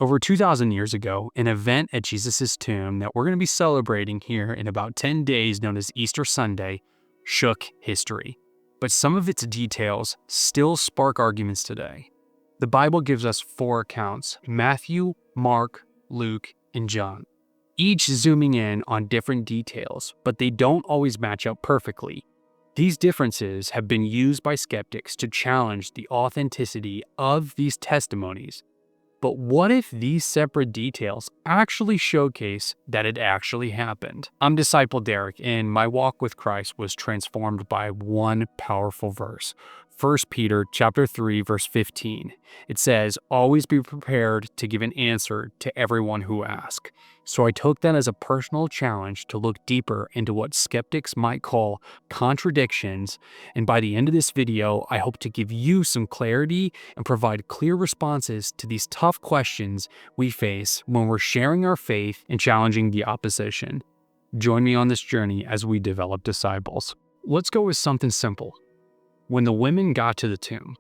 Over 2,000 years ago, an event at Jesus' tomb that we're going to be celebrating here in about 10 days, known as Easter Sunday, shook history. But some of its details still spark arguments today. The Bible gives us 4 accounts: Matthew, Mark, Luke, and John, each zooming in on different details, but they don't always match up perfectly. These differences have been used by skeptics to challenge the authenticity of these testimonies. But what if these separate details actually showcase that it actually happened? I'm Disciple Derek, and my walk with Christ was transformed by one powerful verse. 1 Peter chapter 3, verse 15. It says, "Always be prepared to give an answer to everyone who asks." So I took that as a personal challenge to look deeper into what skeptics might call contradictions, and by the end of this video, I hope to give you some clarity and provide clear responses to these tough questions we face when we're sharing our faith and challenging the opposition. Join me on this journey as we develop disciples. Let's go with something simple. When the women got to the tomb,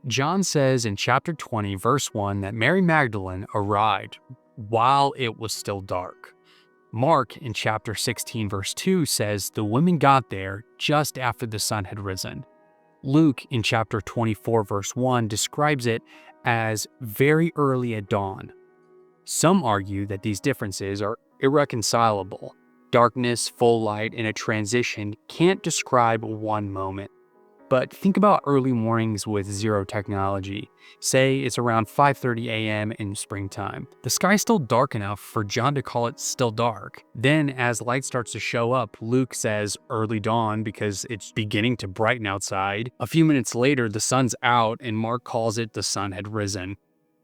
John says in chapter 20, verse 1, that Mary Magdalene arrived while it was still dark. Mark in chapter 16, verse 2 says the women got there just after the sun had risen. Luke in chapter 24, verse 1 describes it as very early at dawn. Some argue that these differences are irreconcilable. Darkness, full light, and a transition can't describe one moment. But think about early mornings with zero technology. Say it's around 5:30 a.m. in springtime. The sky's still dark enough for John to call it still dark. Then as light starts to show up, Luke says early dawn because it's beginning to brighten outside. A few minutes later, the sun's out and Mark calls it the sun had risen.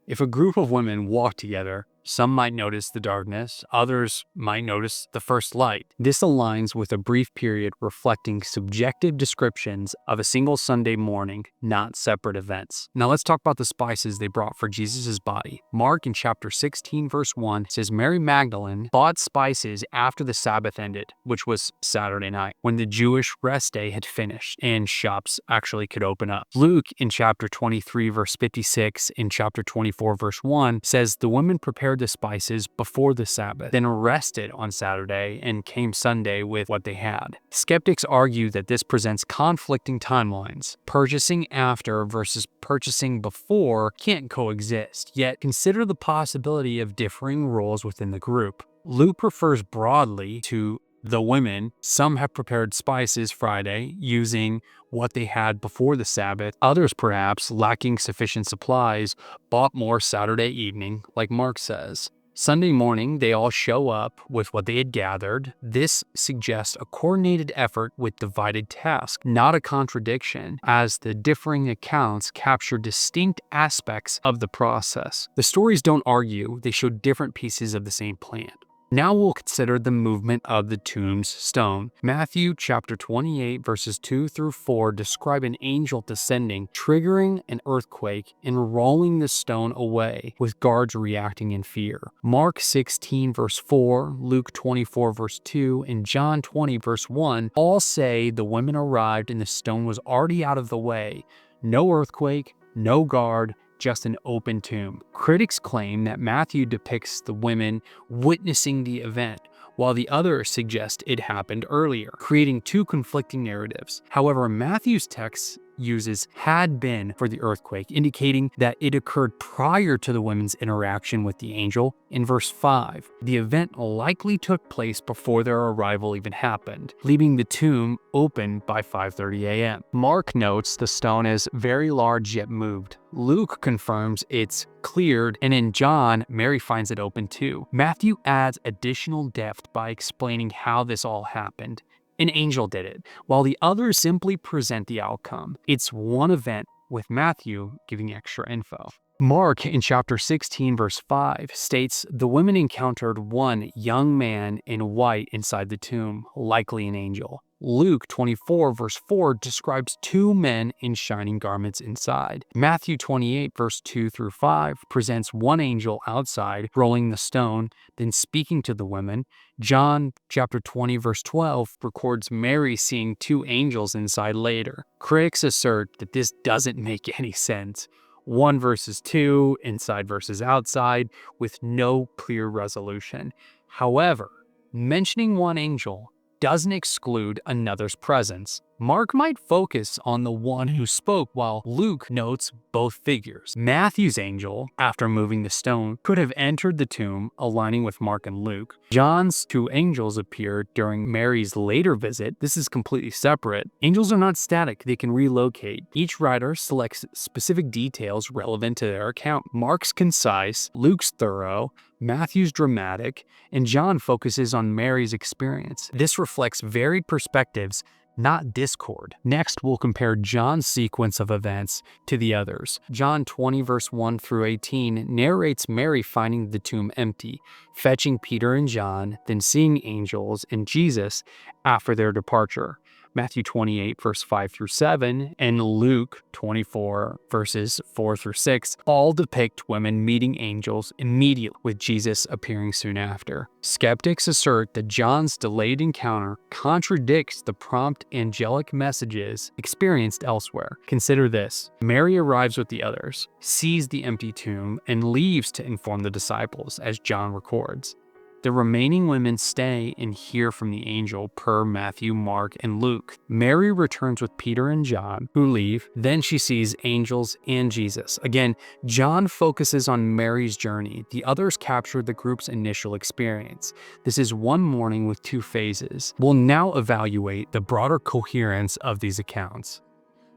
If a group of women walk together, some might notice the darkness, others might notice the first light. This aligns with a brief period reflecting subjective descriptions of a single Sunday morning, not separate events. Now let's talk about the spices they brought for Jesus' body. Mark in chapter 16, verse 1 says Mary Magdalene bought spices after the Sabbath ended, which was Saturday night, when the Jewish rest day had finished and shops actually could open up. Luke in chapter 23, verse 56, in chapter 24, verse 1 says the women prepared the spices before the Sabbath, then rested on Saturday and came Sunday with what they had. Skeptics argue that this presents conflicting timelines. Purchasing after versus purchasing before can't coexist, yet consider the possibility of differing roles within the group. Luke refers broadly to the women. Some have prepared spices Friday using what they had before the Sabbath. Others, perhaps lacking sufficient supplies, bought more Saturday evening, like Mark says. Sunday morning, they all show up with what they had gathered. This suggests a coordinated effort with divided tasks, not a contradiction, as the differing accounts capture distinct aspects of the process. The stories don't argue, they show different pieces of the same plan. Now we'll consider the movement of the tomb's stone. Matthew chapter 28 verses 2 through 4 describe an angel descending, triggering an earthquake, and rolling the stone away, with guards reacting in fear. Mark 16 verse 4, Luke 24 verse 2, and John 20 verse 1 all say the women arrived and the stone was already out of the way. No earthquake, no guard, just an open tomb. Critics claim that Matthew depicts the women witnessing the event, while the others suggest it happened earlier, creating two conflicting narratives. However, Matthew's text uses "had been" for the earthquake, indicating that it occurred prior to the women's interaction with the angel. In verse 5, the event likely took place before their arrival even happened, leaving the tomb open by 5:30 a.m. Mark notes the stone is very large yet moved. Luke confirms it's cleared, and in John, Mary finds it open too. Matthew adds additional depth by explaining how this all happened. An angel did it, while the others simply present the outcome. It's one event, with Matthew giving extra info. Mark in chapter 16 verse 5 states the women encountered one young man in white inside the tomb, likely an angel. Luke 24 verse 4 describes 2 men in shining garments inside. Matthew 28 verse 2 through 5 presents one angel outside rolling the stone, then speaking to the women. John chapter 20 verse 12 records Mary seeing 2 angels inside later. Critics assert that this doesn't make any sense. 1 versus 2, inside versus outside, with no clear resolution. However, mentioning one angel doesn't exclude another's presence. Mark might focus on the one who spoke, while Luke notes both figures. Matthew's angel, after moving the stone, could have entered the tomb, aligning with Mark and Luke. John's 2 angels appeared during Mary's later visit. This is completely separate. Angels are not static, they can relocate. Each writer selects specific details relevant to their account. Mark's concise, Luke's thorough, Matthew's dramatic, and John focuses on Mary's experience. This reflects varied perspectives, not discord. Next, we'll compare John's sequence of events to the others. John 20 verse 1 through 18 narrates Mary finding the tomb empty, fetching Peter and John, then seeing angels and Jesus after their departure. Matthew 28 verse 5 through 7 and Luke 24 verses 4 through 6 all depict women meeting angels immediately, with Jesus appearing soon after. Skeptics assert that John's delayed encounter contradicts the prompt angelic messages experienced elsewhere. Consider this. Mary arrives with the others, sees the empty tomb, and leaves to inform the disciples, as John records. The remaining women stay and hear from the angel per Matthew, Mark, and Luke. Mary returns with Peter and John, who leave. Then she sees angels and Jesus. Again, John focuses on Mary's journey. The others capture the group's initial experience. This is one morning with 2 phases. We'll now evaluate the broader coherence of these accounts.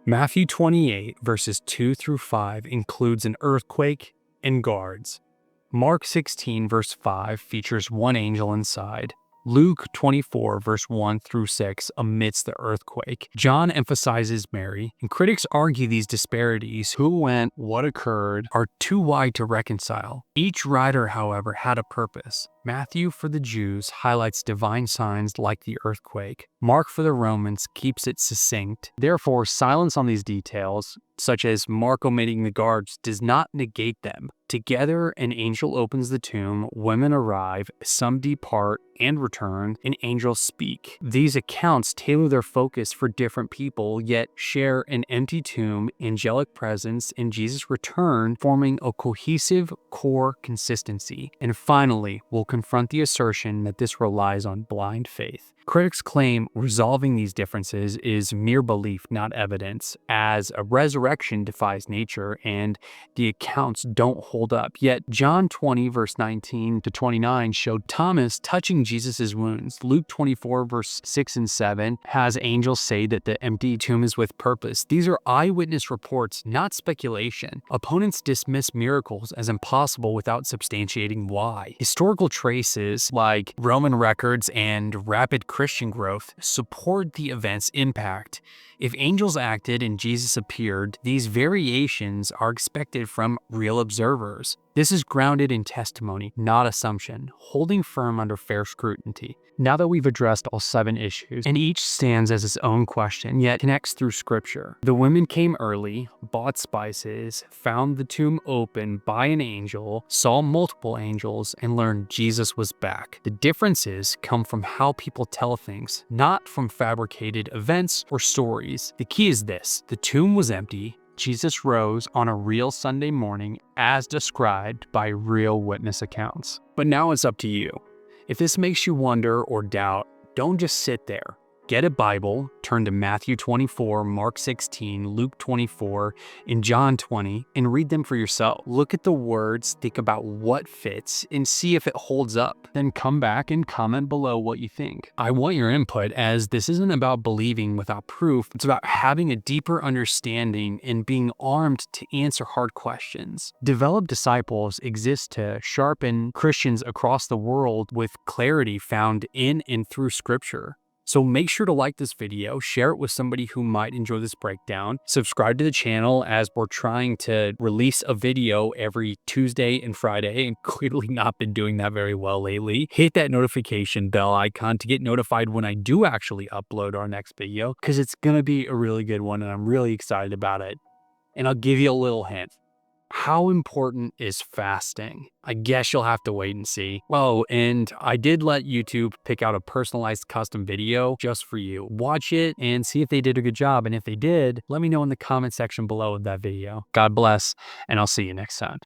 Matthew 28 verses 2 through 5 includes an earthquake and guards. Mark 16 verse 5 features one angel inside. Luke 24 verse 1 through 6 omits the earthquake. John emphasizes Mary, and critics argue these disparities, who went, what occurred, are too wide to reconcile. Each writer, however, had a purpose. Matthew, for the Jews, highlights divine signs like the earthquake. Mark, for the Romans, keeps it succinct. Therefore, silence on these details, such as Mark omitting the guards, does not negate them. Together, an angel opens the tomb, women arrive, some depart and return, and angels speak. These accounts tailor their focus for different people, yet share an empty tomb, angelic presence, and Jesus' return, forming a cohesive core consistency. And finally, we'll confront the assertion that this relies on blind faith. Critics claim resolving these differences is mere belief, not evidence, as a resurrection defies nature and the accounts don't hold up. Yet John 20 verse 19 to 29 showed Thomas touching Jesus' wounds. Luke 24 verse 6 and 7 has angels say that the empty tomb is with purpose. These are eyewitness reports, not speculation. Opponents dismiss miracles as impossible without substantiating why. Historical traces like Roman records and rapid Christian growth support the event's impact. If angels acted and Jesus appeared, these variations are expected from real observers. This is grounded in testimony, not assumption, holding firm under fair scrutiny. Now that we've addressed all 7 issues, and each stands as its own question, yet connects through scripture. The women came early, bought spices, found the tomb open by an angel, saw multiple angels, and learned Jesus was back. The differences come from how people tell things, not from fabricated events or stories. The key is this: the tomb was empty, Jesus rose on a real Sunday morning as described by real witness accounts. But now it's up to you. If this makes you wonder or doubt, don't just sit there. Get a Bible, turn to Matthew 24, Mark 16, Luke 24, and John 20, and read them for yourself. Look at the words, think about what fits, and see if it holds up. Then come back and comment below what you think. I want your input, as this isn't about believing without proof. It's about having a deeper understanding and being armed to answer hard questions. Developed disciples exist to sharpen Christians across the world with clarity found in and through Scripture. So make sure to like this video, share it with somebody who might enjoy this breakdown, subscribe to the channel, as we're trying to release a video every Tuesday and Friday, and clearly not been doing that very well lately. Hit that notification bell icon to get notified when I do actually upload our next video, because it's going to be a really good one and I'm really excited about it. And I'll give you a little hint. How important is fasting? I guess you'll have to wait and see. Oh, and I did let YouTube pick out a personalized custom video just for you. Watch it and see if they did a good job. And if they did, let me know in the comment section below of that video. God bless, and I'll see you next time.